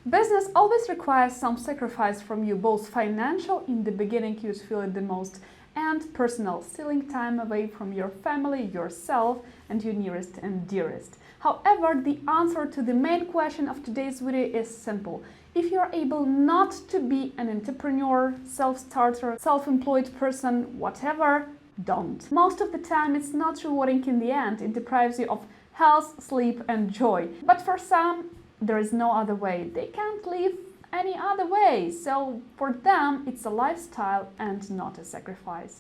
Business always requires some sacrifice from you, both financial, in the beginning you'd feel it the most, and personal, stealing time away from your family, yourself, and your nearest and dearest. However, the answer to the main question of today's video is simple. If you're able not to be an entrepreneur, self-starter, self-employed person, whatever, don't. Most of the time it's not rewarding in the end. It deprives you of health, sleep, and joy. But for some, there is no other way. They can't live any other way. So for them, it's a lifestyle and not a sacrifice.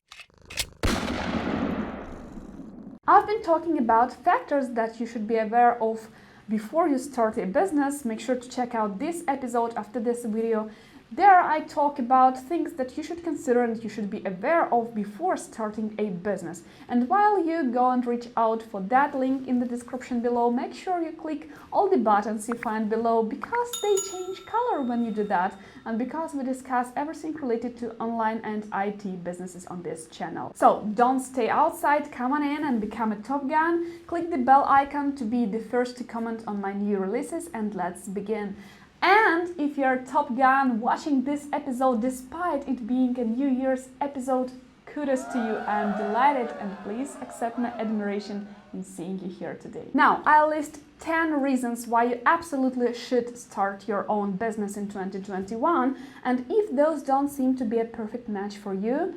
I've been talking about factors that you should be aware of before you start a business. Make sure to check out this episode after this video. There I talk about things that you should consider and you should be aware of before starting a business. And while you go and reach out for that link in the description below, make sure you click all the buttons you find below, because they change color when you do that, and because we discuss everything related to online and IT businesses on this channel. So don't stay outside, come on in and become a Top Gun. Click the bell icon to be the first to comment on my new releases, and let's begin. And if you're Top Gun watching this episode despite it being a New Year's episode, kudos to you. I'm delighted, and please accept my admiration in seeing you here today. Now, I'll list 10 reasons why you absolutely should start your own business in 2021, and if those don't seem to be a perfect match for you,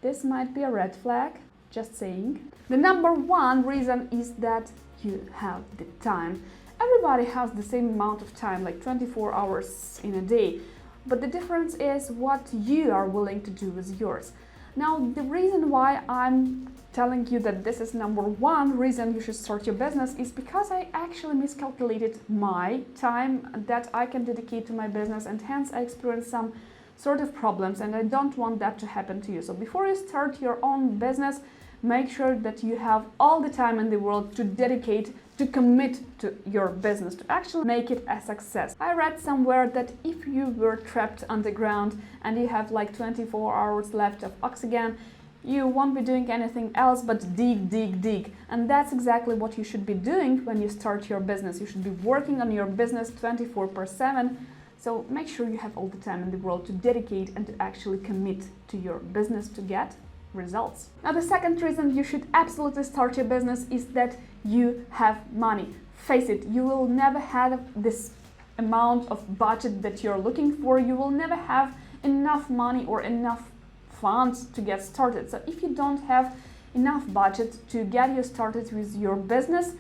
this might be a red flag, just saying. The number one reason is that you have the time. Everybody has the same amount of time, like 24 hours in a day, but the difference is what you are willing to do with yours. Now, the reason why I'm telling you that this is number one reason you should start your business is because I actually miscalculated my time that I can dedicate to my business, and hence I experienced some sort of problems, and I don't want that to happen to you. So before you start your own business, make sure that you have all the time in the world to dedicate, to commit to your business, to actually make it a success. I read somewhere that if you were trapped underground and you have like 24 hours left of oxygen, you won't be doing anything else but dig, dig, dig. And that's exactly what you should be doing when you start your business. You should be working on your business 24/7. So make sure you have all the time in the world to dedicate and to actually commit to your business to get results. Now, the second reason you should absolutely start your business is that you have money. Face it, you will never have this amount of budget that you're looking for. You will never have enough money or enough funds to get started. So if you don't have enough budget to get you started with your business,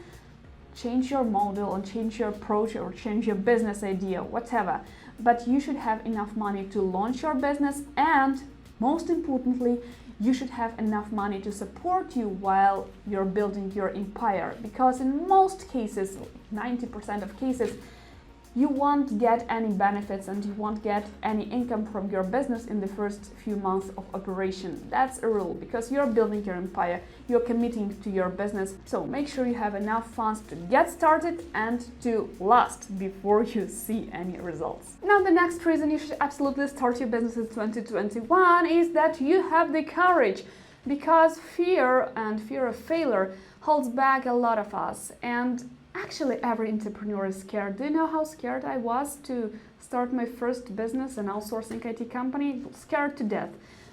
change your model and change your approach or change your business idea, whatever. But you should have enough money to launch your business, and most importantly, you should have enough money to support you while you're building your empire. Because in most cases, 90% of cases, you won't get any benefits and you won't get any income from your business in the first few months of operation. That's a rule, because you're building your empire, you're committing to your business. So make sure you have enough funds to get started and to last before you see any results. Now, the next reason you should absolutely start your business in 2021 is that you have the courage, because fear and fear of failure holds back a lot of us. And actually, every entrepreneur is scared. Do you know how scared I was to start my first business, an outsourcing IT company? Scared to death.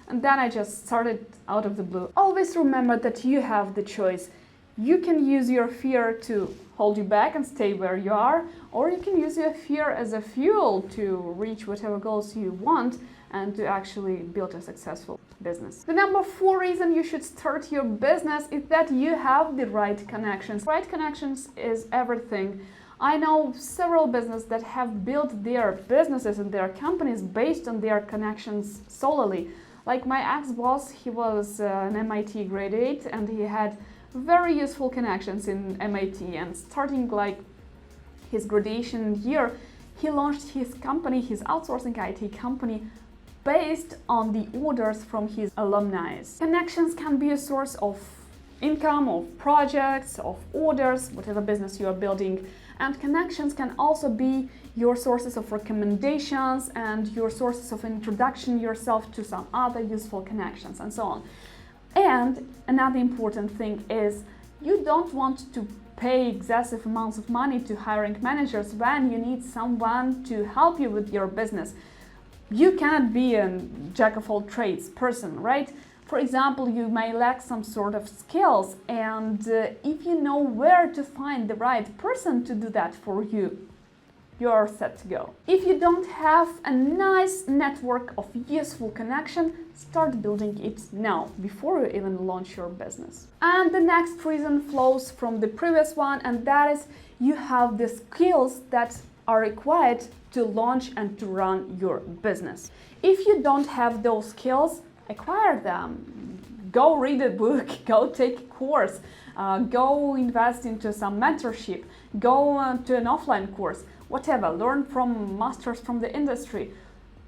And then I just started out of the blue. Always remember that you have the choice. You can use your fear to hold you back and stay where you are, or you can use your fear as a fuel to reach whatever goals you want and to actually build a successful business. The number four reason you should start your business is that you have the right connections. Right connections is everything. I know several businesses that have built their businesses and their companies based on their connections solely. Like my ex-boss, he was an MIT graduate and he had very useful connections in MIT, and starting like his graduation year, he launched his company, his outsourcing IT company, based on the orders from his alumni. Connections can be a source of income, of projects, of orders, whatever business you are building. And connections can also be your sources of recommendations and your sources of introduction yourself to some other useful connections and so on. And another important thing is you don't want to pay excessive amounts of money to hiring managers when you need someone to help you with your business. You cannot be a jack of all trades person, right? For example, you may lack some sort of skills, and if you know where to find the right person to do that for you, you're set to go. If you don't have a nice network of useful connection, start building it now, before you even launch your business. And the next reason flows from the previous one, and that is you have the skills that are required to launch and to run your business. If you don't have those skills, acquire them. Go read a book, go take a course, go invest into some mentorship, go to an offline course, whatever, learn from masters from the industry.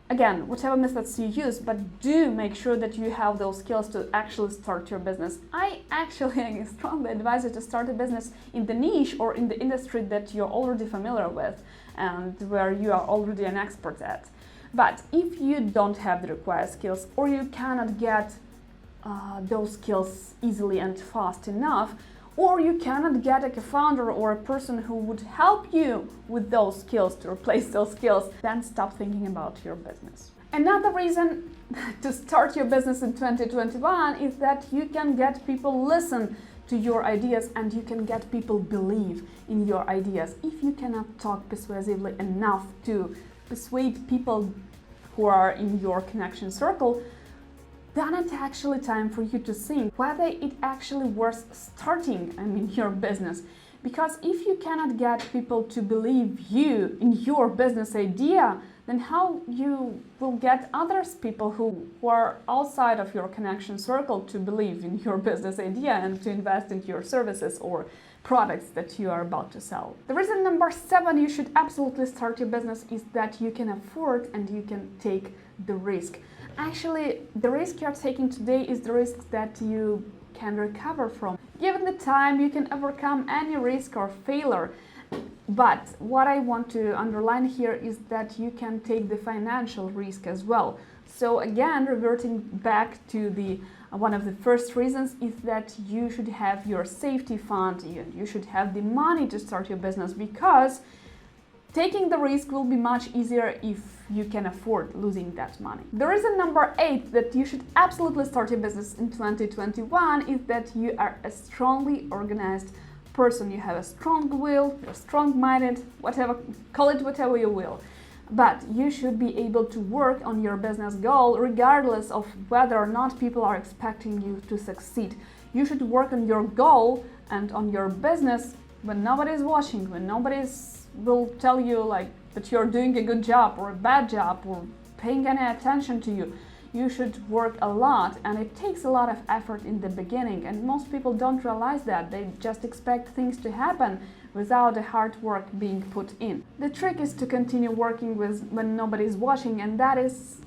Again, whatever methods you use, but do make sure that you have those skills to actually start your business. I actually strongly advise you to start a business in the niche or in the industry that you're already familiar with and where you are already an expert at. But if you don't have the required skills, or you cannot get those skills easily and fast enough, or you cannot get a co-founder or a person who would help you with those skills to replace those skills, then stop thinking about your business. Another reason to start your business in 2021 is that you can get people listen to your ideas and you can get people believe in your ideas. If you cannot talk persuasively enough to persuade people who are in your connection circle, then it's actually time for you to think whether it actually worth starting, your business. Because if you cannot get people to believe you in your business idea, then how you will get others people who are outside of your connection circle to believe in your business idea and to invest into your services or products that you are about to sell. The reason number 7 you should absolutely start your business is that you can afford and you can take the risk. Actually, the risk you're taking today is the risk that you can recover from. Given the time, you can overcome any risk or failure. But what I want to underline here is that you can take the financial risk as well. So again, reverting back to the one of the first reasons is that you should have your safety fund, you should have the money to start your business, because taking the risk will be much easier if you can afford losing that money. The reason number 8 that you should absolutely start your business in 2021 is that you are a strongly organized person. You have a strong will, you're strong-minded, whatever, call it whatever you will. But you should be able to work on your business goal regardless of whether or not people are expecting you to succeed. You should work on your goal and on your business when nobody's watching, when nobody's will tell you like that you're doing a good job or a bad job or paying any attention to you. You should work a lot, and it takes a lot of effort in the beginning, and most people don't realize that. They just expect things to happen without the hard work being put in. The trick is to continue working when nobody's watching, and that is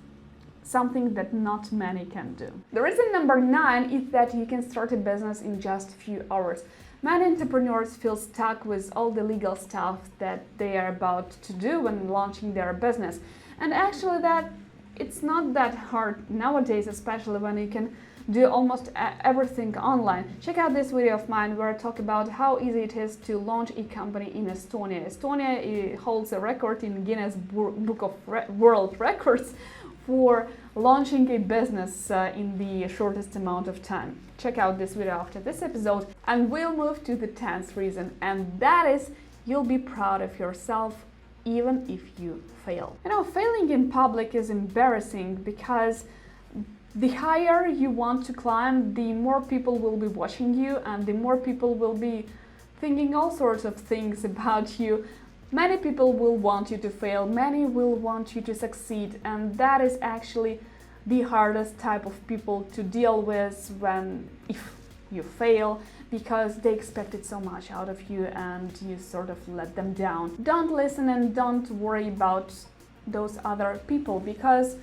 something that not many can do. The reason number 9 is that you can start a business in just a few hours. Many entrepreneurs feel stuck with all the legal stuff that they are about to do when launching their business. And actually it's not that hard nowadays, especially when you can do almost everything online. Check out this video of mine where I talk about how easy it is to launch a company in Estonia. Estonia holds a record in Guinness Book of World Records for launching a business in the shortest amount of time. Check out this video after this episode, and we'll move to the 10th reason, and that is you'll be proud of yourself even if you fail. Failing in public is embarrassing because the higher you want to climb, the more people will be watching you and the more people will be thinking all sorts of things about you. Many people will want you to fail, many will want you to succeed, and that is actually the hardest type of people to deal with if you fail, because they expected so much out of you and you sort of let them down. Don't listen and don't worry about those other people, because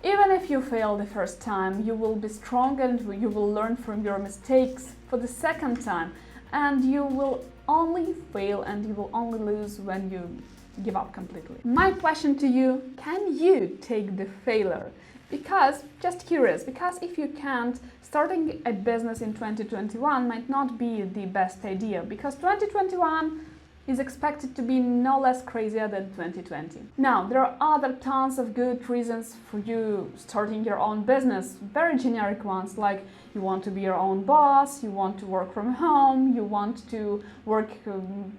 even if you fail the first time, you will be strong and you will learn from your mistakes for the second time, and you will only fail and you will only lose when you give up completely. My question to you, can you take the failure? Because, just curious, because if you can't, starting a business in 2021 might not be the best idea, because 2021 is expected to be no less crazier than 2020. Now, there are other tons of good reasons for you starting your own business, very generic ones, like you want to be your own boss, you want to work from home, you want to work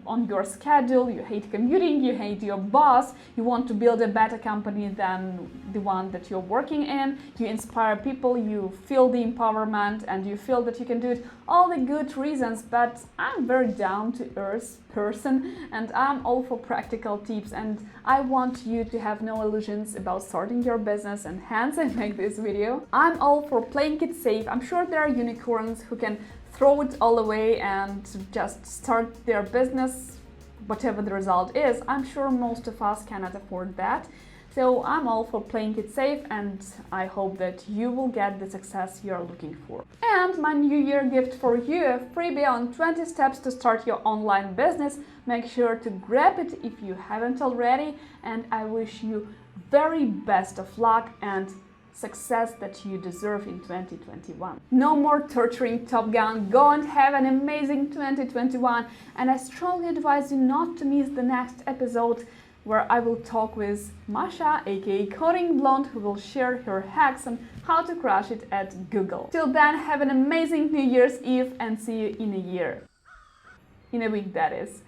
on your schedule, you hate commuting, you hate your boss, you want to build a better company than the one that you're working in, you inspire people, you feel the empowerment, and you feel that you can do it. All the good reasons, but I'm very down-to-earth person and I'm all for practical tips, and I want you to have no illusions about starting your business, and hence I make this video. I'm all for playing it safe. I'm sure there are unicorns who can throw it all away and just start their business, whatever the result is. I'm sure most of us cannot afford that. So I'm all for playing it safe, and I hope that you will get the success you're looking for. And my New Year gift for you, a freebie on 20 steps to start your online business. Make sure to grab it if you haven't already, and I wish you very best of luck and success that you deserve in 2021. No more torturing Top Gun. Go and have an amazing 2021, and I strongly advise you not to miss the next episode, where I will talk with Masha, aka Coding Blonde, who will share her hacks on how to crush it at Google. Till then, have an amazing New Year's Eve and see you in a year. In a week, that is.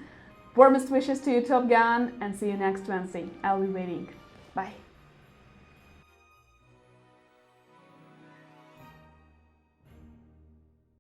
Warmest wishes to you, Top Gun, and see you next Wednesday. I'll be waiting. Bye.